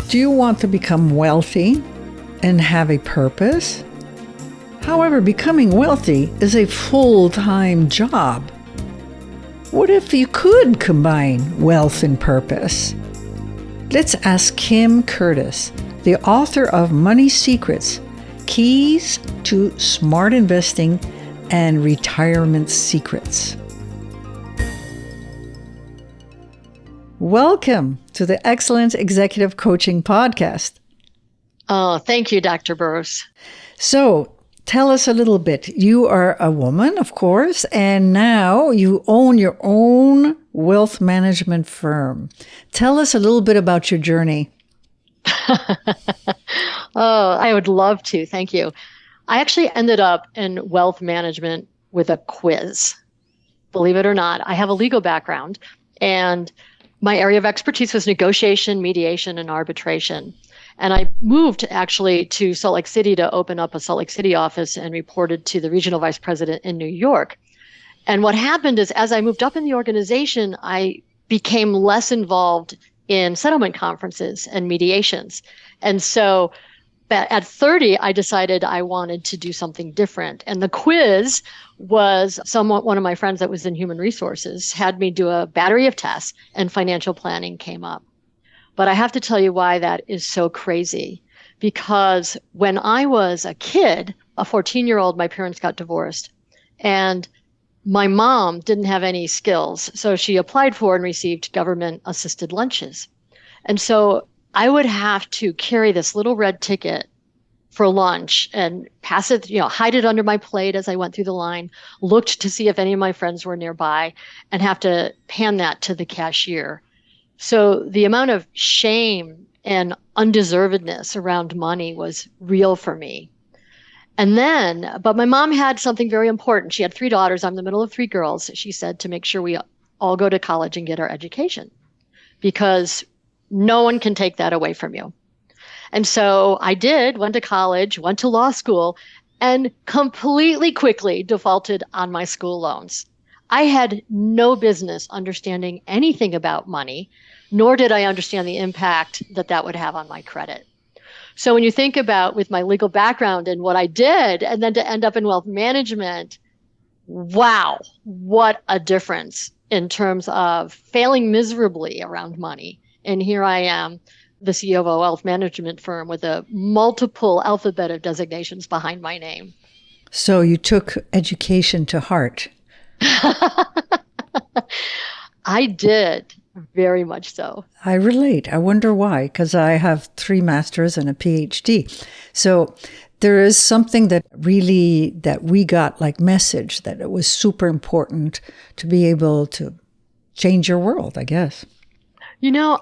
Do you want to become wealthy and have a purpose? However, becoming wealthy is a full-time job. What if you could combine wealth and purpose? Let's ask Kim Curtis, the author of Money Secrets, Keys to Smart Investing and Retirement Secrets. Welcome to the Excellent Executive Coaching Podcast. Oh, thank you, Dr. Burroughs. So, tell us a little bit. You are a woman, of course, and now you own your own wealth management firm. Tell us a little bit about your journey. Oh, I would love to. Thank you. I actually ended up in wealth management with a quiz. Believe it or not, I have a legal background, and my area of expertise was negotiation, mediation, and arbitration. And I moved actually to Salt Lake City to open up a Salt Lake City office and reported to the regional vice president in New York. And what happened is, as I moved up in the organization, I became less involved in settlement conferences and mediations. And so at 30, I decided I wanted to do something different. And the quiz was one of my friends that was in human resources had me do a battery of tests, and financial planning came up. But I have to tell you why that is so crazy. Because when I was a kid, a 14-year-old, my parents got divorced. And my mom didn't have any skills. So she applied for and received government-assisted lunches. And so I would have to carry this little red ticket for lunch and pass it, hide it under my plate as I went through the line, looked to see if any of my friends were nearby, and have to hand that to the cashier. So the amount of shame and undeservedness around money was real for me. But my mom had something very important. She had 3 daughters. I'm the middle of 3 girls. She said to make sure we all go to college and get our education, because no one can take that away from you. And so I went to college, went to law school, and completely quickly defaulted on my school loans. I had no business understanding anything about money, nor did I understand the impact that would have on my credit. So when you think about with my legal background and what I did, and then to end up in wealth management, wow, what a difference in terms of failing miserably around money. And here I am, the CEO of a wealth management firm with a multiple alphabet of designations behind my name. So you took education to heart. I did, very much so. I relate. I wonder why, because I have 3 masters and a PhD. So there is something that we got like message that it was super important to be able to change your world, I guess.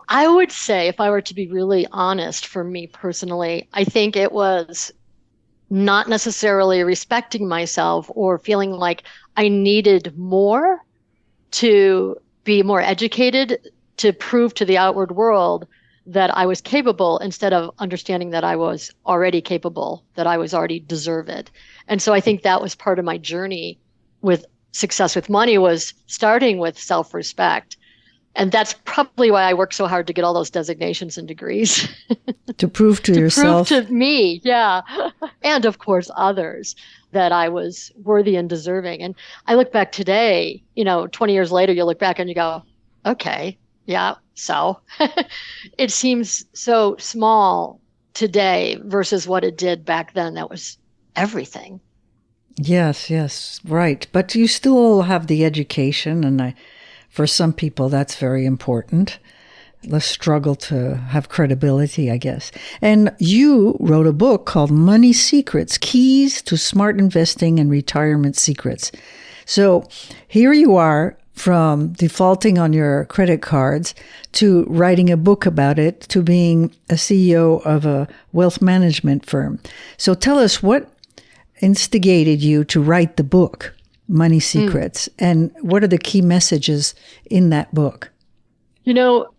I would say, if I were to be really honest, for me personally, I think it was not necessarily respecting myself or feeling like I needed more to be more educated to prove to the outward world that I was capable, instead of understanding that I was already capable, that I was already deserved. And so I think that was part of my journey with success with money, was starting with self-respect. And that's probably why I worked so hard to get all those designations and degrees. To prove to yourself. Prove to me, yeah. And of course, others, that I was worthy and deserving. And I look back today, 20 years later, you look back and you go, okay, yeah, so. It seems so small today versus what it did back then. That was everything. Yes, right. But you still have the education, and for some people, that's very important. Let's struggle to have credibility, I guess. And you wrote a book called Money Secrets, Keys to Smart Investing and Retirement Secrets. So here you are, from defaulting on your credit cards to writing a book about it to being a CEO of a wealth management firm. So tell us, what instigated you to write the book, Money Secrets, and what are the key messages in that book?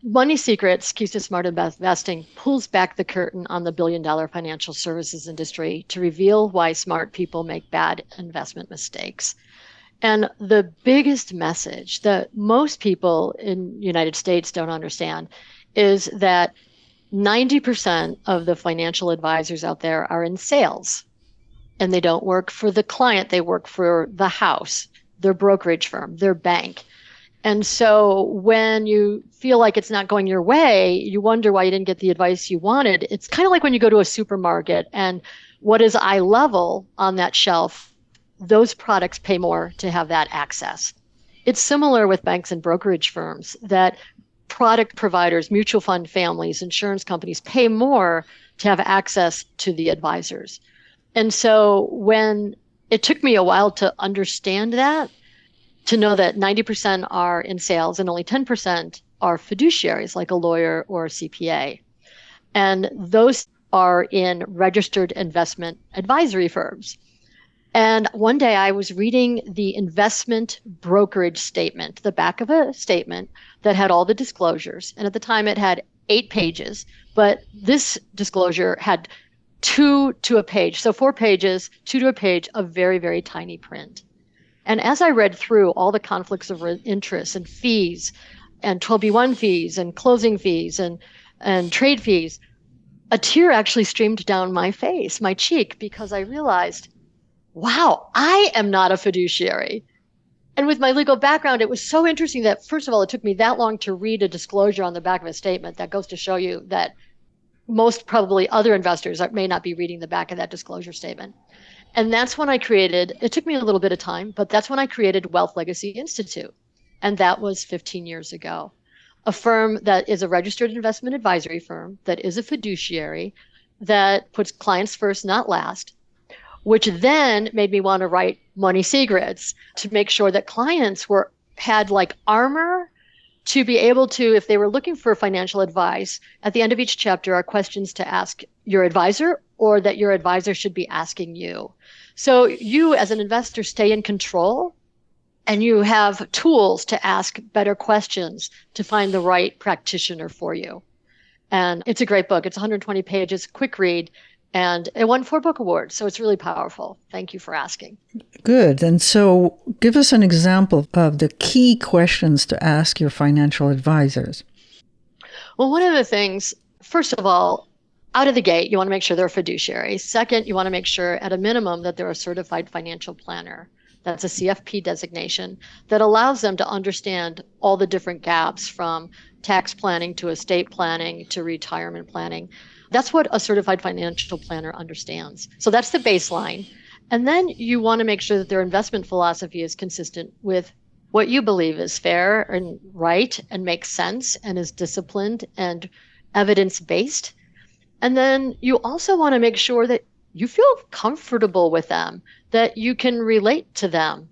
Money Secrets, Keys to Smart Investing, pulls back the curtain on the billion-dollar financial services industry to reveal why smart people make bad investment mistakes. And the biggest message that most people in the United States don't understand is that 90% of the financial advisors out there are in sales, and they don't work for the client. They work for the house, their brokerage firm, their bank. And so when you feel like it's not going your way, you wonder why you didn't get the advice you wanted. It's kind of like when you go to a supermarket and what is eye level on that shelf, those products pay more to have that access. It's similar with banks and brokerage firms that product providers, mutual fund families, insurance companies pay more to have access to the advisors. And so when it took me a while to understand that, to know that 90% are in sales and only 10% are fiduciaries, like a lawyer or a CPA. And those are in registered investment advisory firms. And one day I was reading the investment brokerage statement, the back of a statement that had all the disclosures. And at the time it had 8 pages, but this disclosure had 2 to a page. So 4 pages, 2 to a page of very, very tiny print. And as I read through all the conflicts of interest and fees and 12B1 fees and closing fees and trade fees, a tear actually streamed down my face, my cheek, because I realized, wow, I am not a fiduciary. And with my legal background, it was so interesting that, first of all, it took me that long to read a disclosure on the back of a statement. That goes to show you that most probably other investors may not be reading the back of that disclosure statement. And that's when I created, it took me a little bit of time, but that's when I created Wealth Legacy Institute. And that was 15 years ago. A firm that is a registered investment advisory firm, that is a fiduciary, that puts clients first, not last, which then made me want to write Money Secrets to make sure that clients had like armor to be able to, if they were looking for financial advice, at the end of each chapter are questions to ask your advisor or that your advisor should be asking you. So you as an investor stay in control and you have tools to ask better questions to find the right practitioner for you. And it's a great book. It's 120 pages, quick read, and it won 4 book awards. So it's really powerful. Thank you for asking. Good. And so give us an example of the key questions to ask your financial advisors. Well, one of the things, first of all, out of the gate, you want to make sure they're a fiduciary. Second, you want to make sure at a minimum that they're a certified financial planner. That's a CFP designation that allows them to understand all the different gaps from tax planning to estate planning to retirement planning. That's what a certified financial planner understands. So that's the baseline. And then you want to make sure that their investment philosophy is consistent with what you believe is fair and right and makes sense and is disciplined and evidence-based. And then you also want to make sure that you feel comfortable with them, that you can relate to them,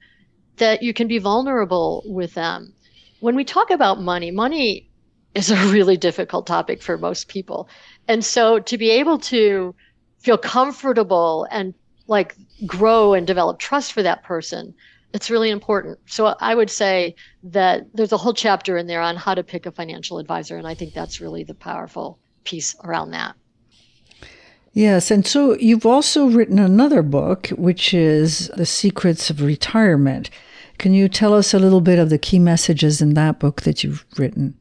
that you can be vulnerable with them. When we talk about money, money is a really difficult topic for most people. And so to be able to feel comfortable and like grow and develop trust for that person, it's really important. So I would say that there's a whole chapter in there on how to pick a financial advisor. And I think that's really the powerful piece around that. Yes, and so you've also written another book, which is The Secrets of Retirement. Can you tell us a little bit of the key messages in that book that you've written?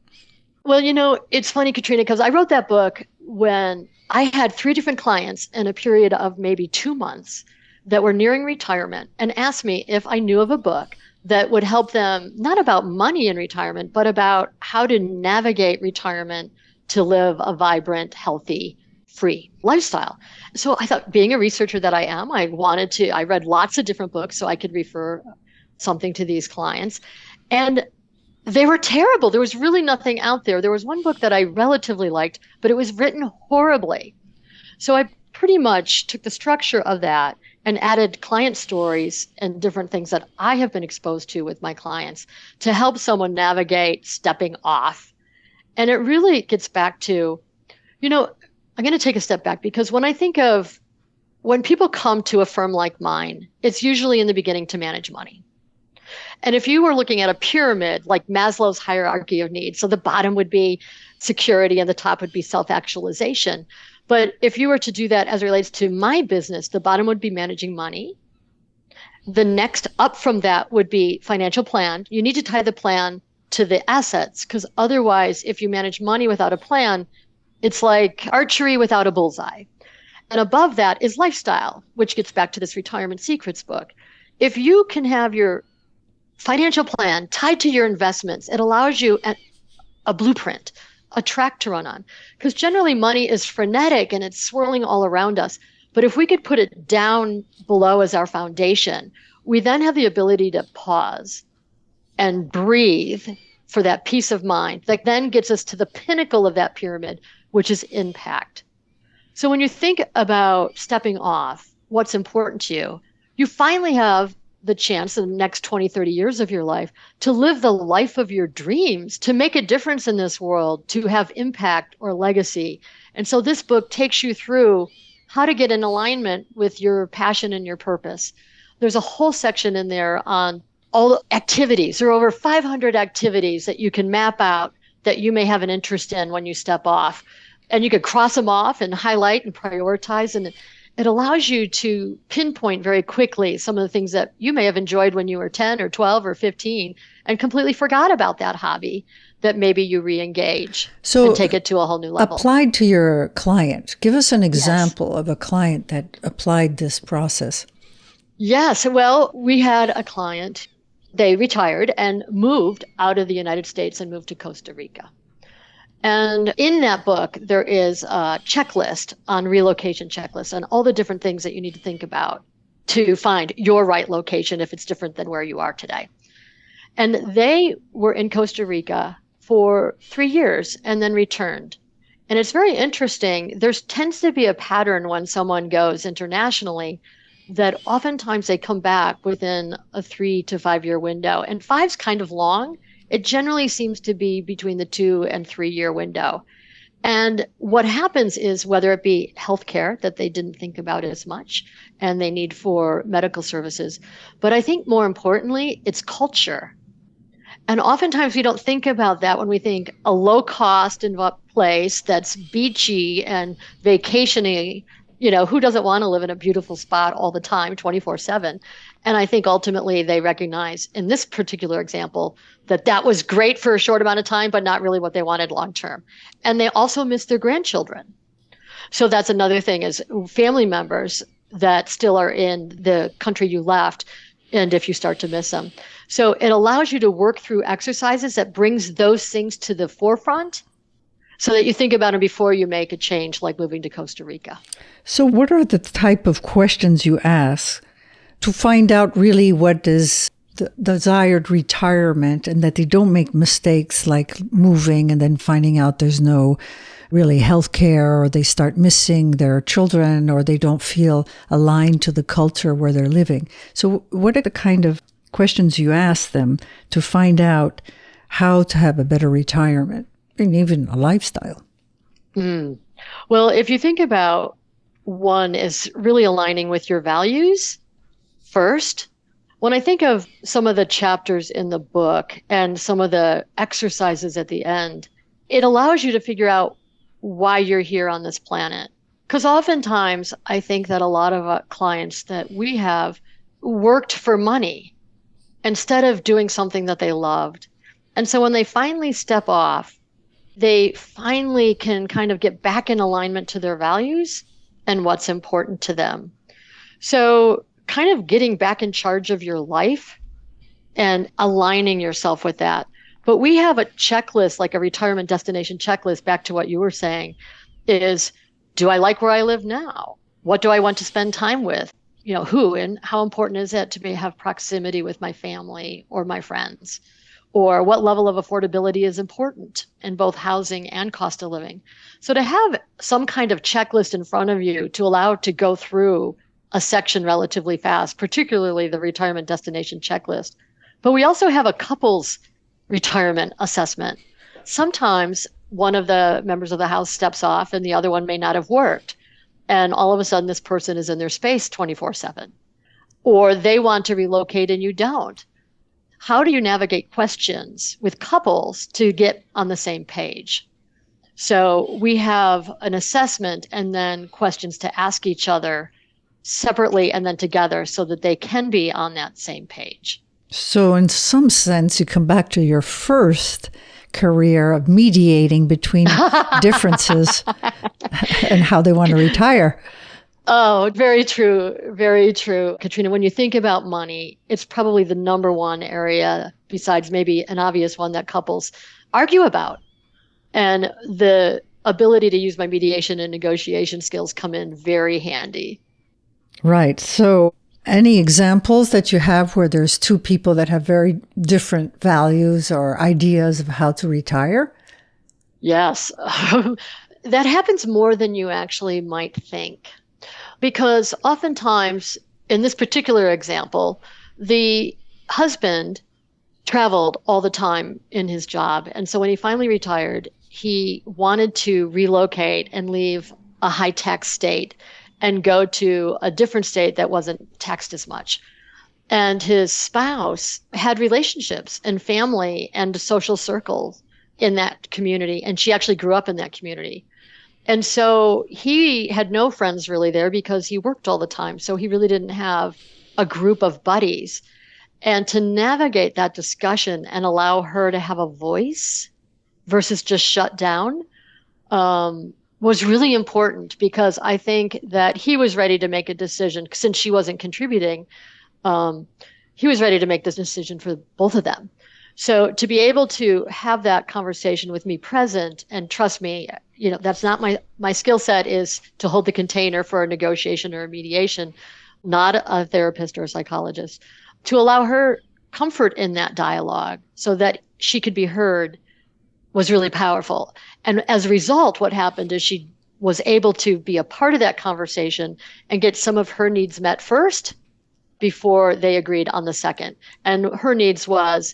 Well, it's funny, Katrina, because I wrote that book when I had 3 different clients in a period of maybe 2 months that were nearing retirement and asked me if I knew of a book that would help them, not about money in retirement, but about how to navigate retirement to live a vibrant, healthy, free lifestyle. So I thought, being a researcher that I am, I read lots of different books so I could refer something to these clients. And they were terrible. There was really nothing out there. There was one book that I relatively liked, but it was written horribly. So I pretty much took the structure of that and added client stories and different things that I have been exposed to with my clients to help someone navigate stepping off. And it really gets back to, I'm going to take a step back because when people come to a firm like mine, it's usually in the beginning to manage money. And if you were looking at a pyramid, like Maslow's hierarchy of needs, so the bottom would be security and the top would be self-actualization. But if you were to do that as it relates to my business, the bottom would be managing money. The next up from that would be financial plan. You need to tie the plan to the assets because otherwise, if you manage money without a plan, it's like archery without a bullseye. And above that is lifestyle, which gets back to this retirement secrets book. If you can have your financial plan tied to your investments, it allows you a blueprint, a track to run on. Because generally money is frenetic and it's swirling all around us. But if we could put it down below as our foundation, we then have the ability to pause and breathe for that peace of mind that then gets us to the pinnacle of that pyramid, which is impact. So when you think about stepping off, what's important to you, you finally have the chance in the next 20, 30 years of your life to live the life of your dreams, to make a difference in this world, to have impact or legacy. And so this book takes you through how to get in alignment with your passion and your purpose. There's a whole section in there on all the activities. There are over 500 activities that you can map out that you may have an interest in when you step off. And you could cross them off and highlight and prioritize. And it allows you to pinpoint very quickly some of the things that you may have enjoyed when you were 10 or 12 or 15 and completely forgot about that hobby that maybe you re-engage and take it to a whole new level. Applied to your client, give us an example of a client that applied this process. Yes. Well, we had a client, they retired and moved out of the United States and moved to Costa Rica. And in that book, there is a checklist on relocation checklist and all the different things that you need to think about to find your right location if it's different than where you are today. And they were in Costa Rica for 3 years and then returned. And it's very interesting. There tends to be a pattern when someone goes internationally that oftentimes they come back within a 3 to 5 year window. And 5's kind of long. It generally seems to be between the 2 and 3 year window. And what happens is whether it be healthcare that they didn't think about as much and they need for medical services, but I think more importantly, it's culture. And oftentimes we don't think about that when we think a low cost place that's beachy and vacationing. You know, who doesn't want to live in a beautiful spot all the time, 24/7? And I think ultimately they recognize in this particular example that that was great for a short amount of time, but not really what they wanted long term. And they also miss their grandchildren. So that's another thing is family members that still are in the country you left, and if you start to miss them. So it allows you to work through exercises that brings those things to the forefront so that you think about them before you make a change like moving to Costa Rica. So what are the type of questions you ask to find out really what is the desired retirement and that they don't make mistakes like moving and then finding out there's no really health care, or they start missing their children, or they don't feel aligned to the culture where they're living? So what are the kind of questions you ask them to find out how to have a better retirement and even a lifestyle? Well, if you think about one is really aligning with your values first. When I think of some of the chapters in the book and some of the exercises at the end, it allows you to figure out why you're here on this planet. Because oftentimes I think that a lot of clients that we have worked for money instead of doing something that they loved. And so when they finally step off, they finally can kind of get back in alignment to their values and what's important to them. So kind of getting back in charge of your life and aligning yourself with that. But we have a checklist, like a retirement destination checklist, back to what you were saying, is, do I like where I live now? What do I want to spend time with? You know, who and how important is it to have proximity with my family or my friends? Or what level of affordability is important in both housing and cost of living? So to have some kind of checklist in front of you to allow it to go through a section relatively fast, particularly the retirement destination checklist. But we also have a couples retirement assessment. Sometimes one of the members of the house steps off and the other one may not have worked. And all of a sudden this person is in their space 24/7. Or they want to relocate and you don't. How do you navigate questions with couples to get on the same page? So we have an assessment and then questions to ask each other separately and then together so that they can be on that same page. So, in some sense, you come back to your first career of mediating between differences and how they want to retire. Oh, very true. Very true. Katrina, when you think about money, it's probably the number one area, besides maybe an obvious one, that couples argue about. And the ability to use my mediation and negotiation skills come in very handy. Right. So, any examples that you have where there's two people that have very different values or ideas of how to retire? Yes. That happens more than you actually might think. Because oftentimes, in this particular example, the husband traveled all the time in his job. And so when he finally retired, he wanted to relocate and leave a high tax state and go to a different state that wasn't taxed as much. And his spouse had relationships and family and social circles in that community. And she actually grew up in that community. And so he had no friends really there because he worked all the time. So he really didn't have a group of buddies. And to navigate that discussion and allow her to have a voice versus just shut down was really important, because I think that he was ready to make a decision. Since she wasn't contributing, he was ready to make this decision for both of them. So to be able to have that conversation with me present, and trust me, that's not my skill set, is to hold the container for a negotiation or a mediation, not a therapist or a psychologist, to allow her comfort in that dialogue so that she could be heard was really powerful. And as a result, what happened is she was able to be a part of that conversation and get some of her needs met first before they agreed on the second. And her needs was,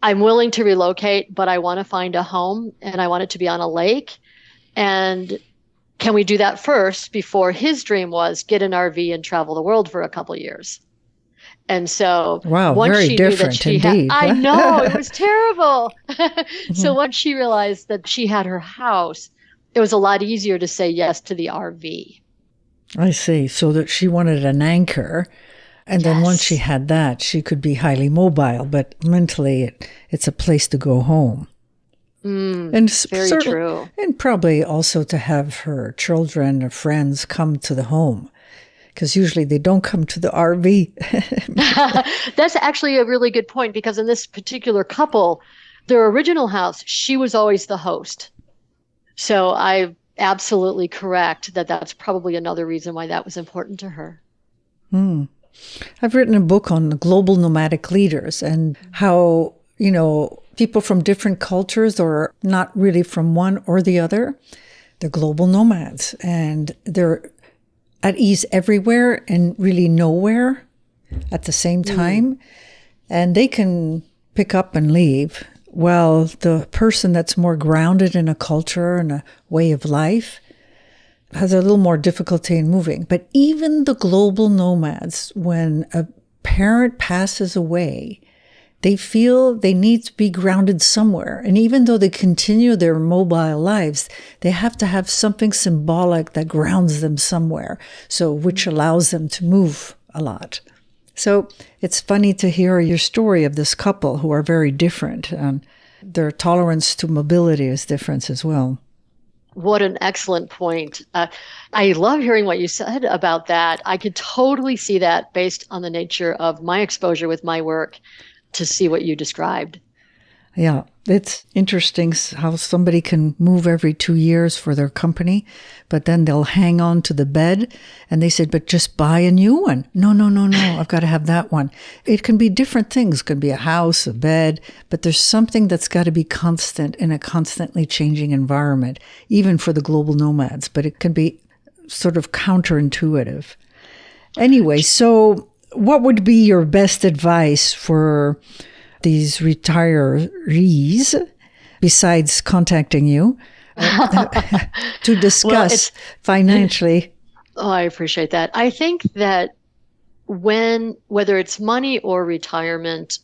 I'm willing to relocate, but I want to find a home and I want it to be on a lake. And can we do that first before his dream was get an RV and travel the world for a couple of years? And so wow, once very she knew that different she indeed. had, I know, it was terrible. Mm-hmm. So once she realized that she had her house, it was a lot easier to say yes to the RV. I see. So that she wanted an anchor. And then once she had that, she could be highly mobile, but mentally it's a place to go home. And very true. And probably also to have her children or friends come to the home, because usually they don't come to the RV. That's actually a really good point, because in this particular couple, their original house, she was always the host. So I'm absolutely correct that that's probably another reason why that was important to her. I've written a book on the global nomadic leaders and how, people from different cultures, or not really from one or the other, they're global nomads, and they're at ease everywhere and really nowhere at the same time. And they can pick up and leave. Well, the person that's more grounded in a culture and a way of life has a little more difficulty in moving. But even the global nomads, when a parent passes away, they feel they need to be grounded somewhere. And even though they continue their mobile lives, they have to have something symbolic that grounds them somewhere, so which allows them to move a lot. So it's funny to hear your story of this couple who are very different, and their tolerance to mobility is different as well. What an excellent point. I love hearing what you said about that. I could totally see that based on the nature of my exposure with my work to see what you described. Yeah, it's interesting how somebody can move every 2 years for their company, but then they'll hang on to the bed and they said, but just buy a new one. No, I've got to have that one. It can be different things. It can be a house, a bed, but there's something that's got to be constant in a constantly changing environment, even for the global nomads, but it can be sort of counterintuitive. Anyway, so what would be your best advice for these retirees, besides contacting you, to discuss financially? Oh, I appreciate that. I think that whether it's money or retirement,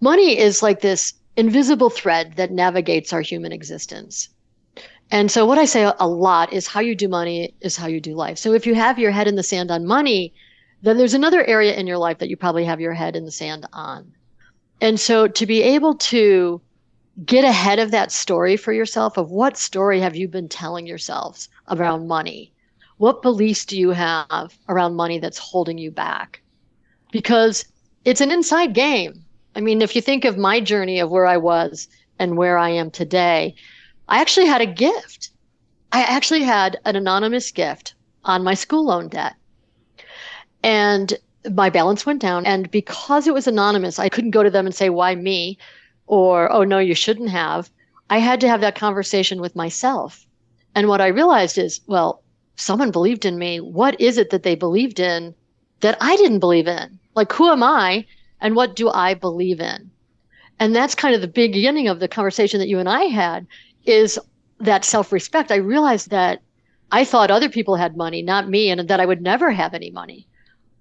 money is like this invisible thread that navigates our human existence. And so what I say a lot is how you do money is how you do life. So if you have your head in the sand on money, then there's another area in your life that you probably have your head in the sand on. And so to be able to get ahead of that story for yourself of what story have you been telling yourselves around money? What beliefs do you have around money that's holding you back? Because it's an inside game. I mean, if you think of my journey of where I was and where I am today, I actually had a gift. I actually had an anonymous gift on my school loan debt. And my balance went down. And because it was anonymous, I couldn't go to them and say, why me? Or, oh, no, you shouldn't have. I had to have that conversation with myself. And what I realized is, well, someone believed in me. What is it that they believed in that I didn't believe in? Like, who am I and what do I believe in? And that's kind of the beginning of the conversation that you and I had, is that self-respect. I realized that I thought other people had money, not me, and that I would never have any money.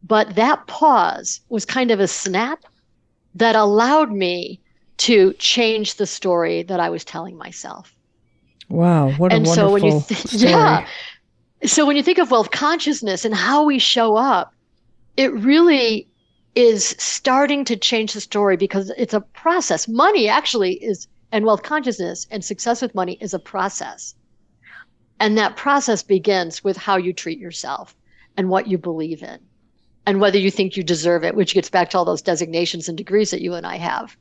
But that pause was kind of a snap that allowed me to change the story that I was telling myself. Wow, what a And so when you wonderful yeah, story. so when you think of wealth consciousness and how we show up, it really is starting to change the story because it's a process. Money actually is, and wealth consciousness and success with money is a process. And that process begins with how you treat yourself and what you believe in and whether you think you deserve it, which gets back to all those designations and degrees that you and I have.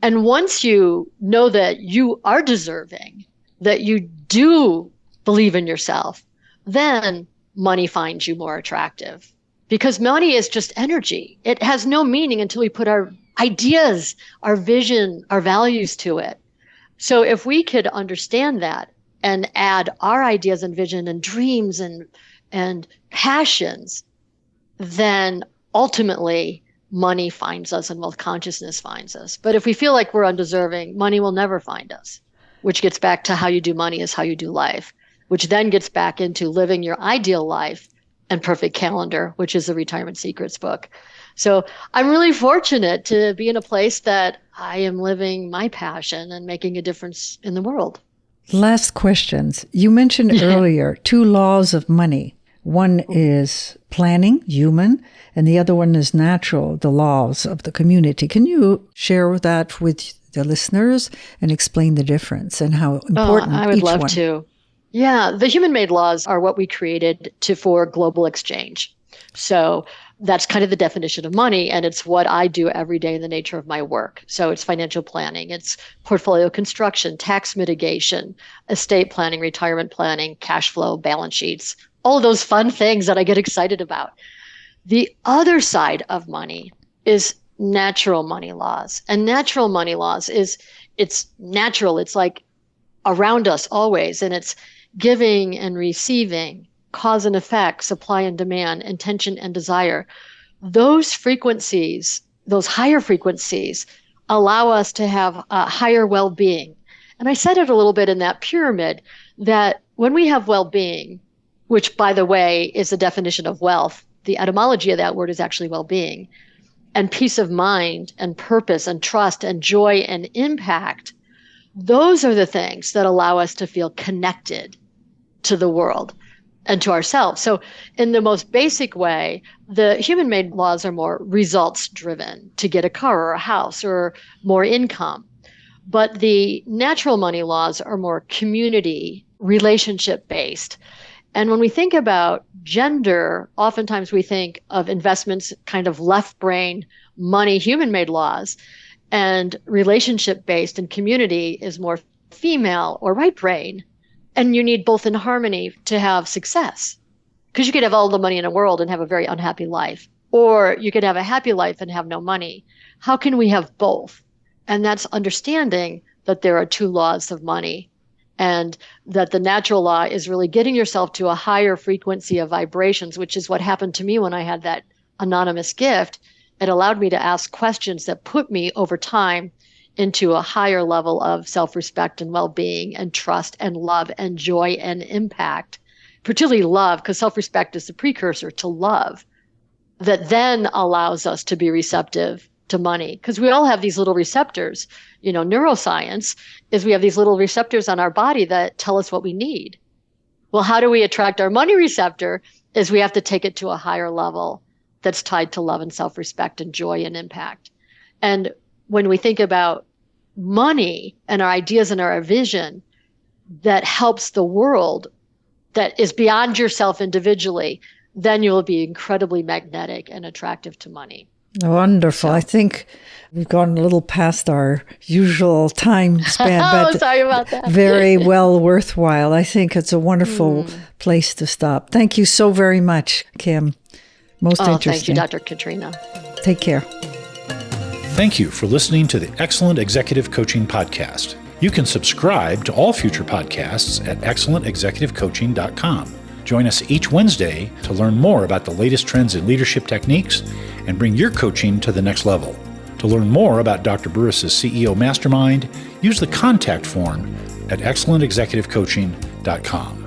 And once you know that you are deserving, that you do believe in yourself, then money finds you more attractive. Because money is just energy. It has no meaning until we put our ideas, our vision, our values to it. So if we could understand that and add our ideas and vision and dreams and passions, then ultimately money finds us and wealth consciousness finds us. But if we feel like we're undeserving, money will never find us, which gets back to how you do money is how you do life, which then gets back into living your ideal life and perfect calendar, which is the Retirement Secrets book. So I'm really fortunate to be in a place that I am living my passion and making a difference in the world. Last questions. You mentioned earlier 2 laws of money. One is planning, human, and the other one is natural, the laws of the community. Can you share that with the listeners and explain the difference and how important I would each love one? to. Yeah, the human-made laws are what we created for global exchange. So that's kind of the definition of money, and it's what I do every day in the nature of my work. So it's financial planning, it's portfolio construction, tax mitigation, estate planning, retirement planning, cash flow, balance sheets, all of those fun things that I get excited about. The other side of money is natural money laws. And natural money laws it's natural. It's like around us always, and it's giving and receiving, cause and effect, supply and demand, intention and desire. Those frequencies, those higher frequencies, allow us to have a higher well-being. And I said it a little bit in that pyramid that when we have well-being, which by the way is the definition of wealth, the etymology of that word is actually well-being, and peace of mind and purpose and trust and joy and impact, those are the things that allow us to feel connected to the world and to ourselves. So in the most basic way, the human-made laws are more results driven, to get a car or a house or more income. But the natural money laws are more community, relationship based. And when we think about gender, oftentimes we think of investments kind of left brain, money, human-made laws, and relationship based and community is more female or right brain. And you need both in harmony to have success. Because you could have all the money in the world and have a very unhappy life, or you could have a happy life and have no money. How can we have both? And that's understanding that there are 2 laws of money, and that the natural law is really getting yourself to a higher frequency of vibrations, which is what happened to me when I had that anonymous gift. It allowed me to ask questions that put me over time into a higher level of self-respect and well-being and trust and love and joy and impact, particularly love, because self-respect is the precursor to love, that then allows us to be receptive to to money, because we all have these little receptors. Neuroscience is we have these little receptors on our body that tell us what we need. Well, how do we attract our money receptor? Is we have to take it to a higher level that's tied to love and self-respect and joy and impact. And when we think about money and our ideas and our vision that helps the world, that is beyond yourself individually, then you will be incredibly magnetic and attractive to money. Wonderful. I think we've gone a little past our usual time span, but sorry about that. Very well worthwhile. I think it's a wonderful place to stop. Thank you so very much, Kim. Most interesting. Thank you, Dr. Katrina. Take care. Thank you for listening to the Excellent Executive Coaching Podcast. You can subscribe to all future podcasts at excellentexecutivecoaching.com. Join us each Wednesday to learn more about the latest trends in leadership techniques and bring your coaching to the next level. To learn more about Dr. Burris's CEO Mastermind, use the contact form at excellentexecutivecoaching.com.